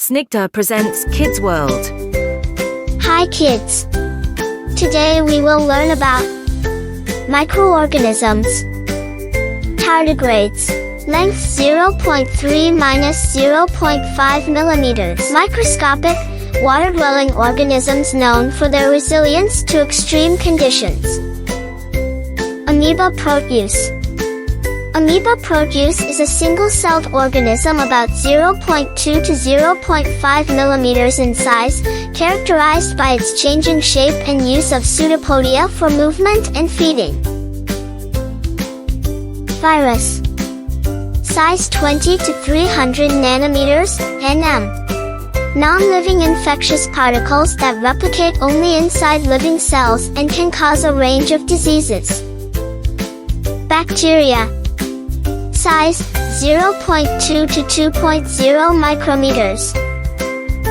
Snigdha presents Kids World. Hi kids! Today we will learn about microorganisms. Tardigrades. Length 0.3 minus 0.5 millimeters. Microscopic, water-dwelling organisms known for their resilience to extreme conditions. Amoeba proteus. Amoeba proteus is a single-celled organism about 0.2 to 0.5 millimeters in size, characterized by its changing shape and use of pseudopodia for movement and feeding. Virus. Size 20 to 300 nanometers, nm. Non-living infectious particles that replicate only inside living cells and can cause a range of diseases. Bacteria. Size 0.2 to 2.0 micrometers.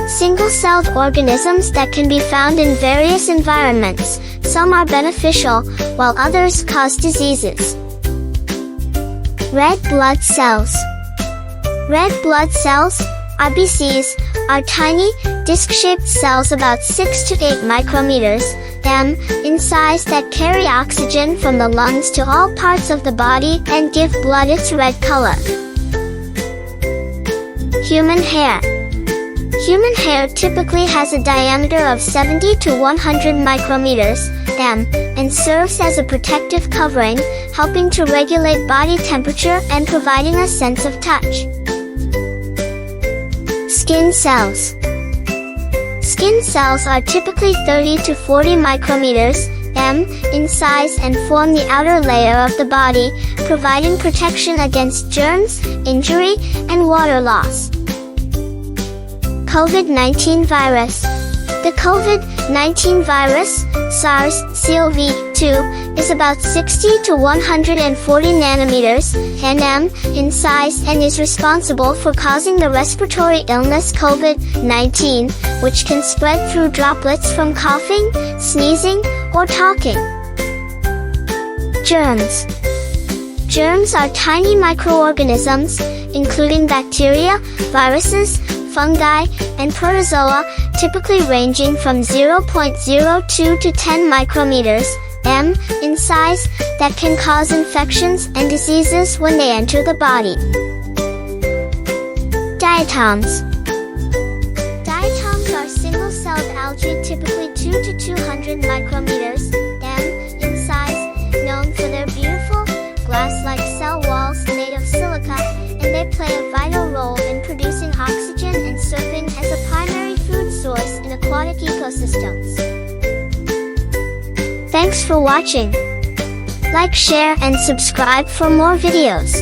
Single-celled organisms that can be found in various environments. Some are beneficial, while others cause diseases. Red blood cells. Red blood cells, RBCs, are tiny, disc-shaped cells about 6 to 8 micrometers, in size that carry oxygen from the lungs to all parts of the body and give blood its red color. Human hair. Human hair typically has a diameter of 70 to 100 micrometers, and serves as a protective covering, helping to regulate body temperature and providing a sense of touch. Skin cells. Skin cells are typically 30 to 40 micrometers, in size and form the outer layer of the body, providing protection against germs, injury, and water loss. COVID-19 virus. The COVID-19 virus, SARS-CoV-2, is about 60 to 140 nanometers, nm, in size and is responsible for causing the respiratory illness COVID-19, which can spread through droplets from coughing, sneezing, or talking. Germs. Germs are tiny microorganisms, including bacteria, viruses, fungi, and protozoa, typically ranging from 0.02 to 10 micrometers, in size, that can cause infections and diseases when they enter the body. Diatoms. Diatoms are single-celled algae typically 2 to 200 micrometers, in size, known for their beautiful, glass-like cell walls made of silica, and they play a vital role in producing oxygen and serving as a primary food source in aquatic ecosystems. Thanks for watching. Like, share, and subscribe for more videos.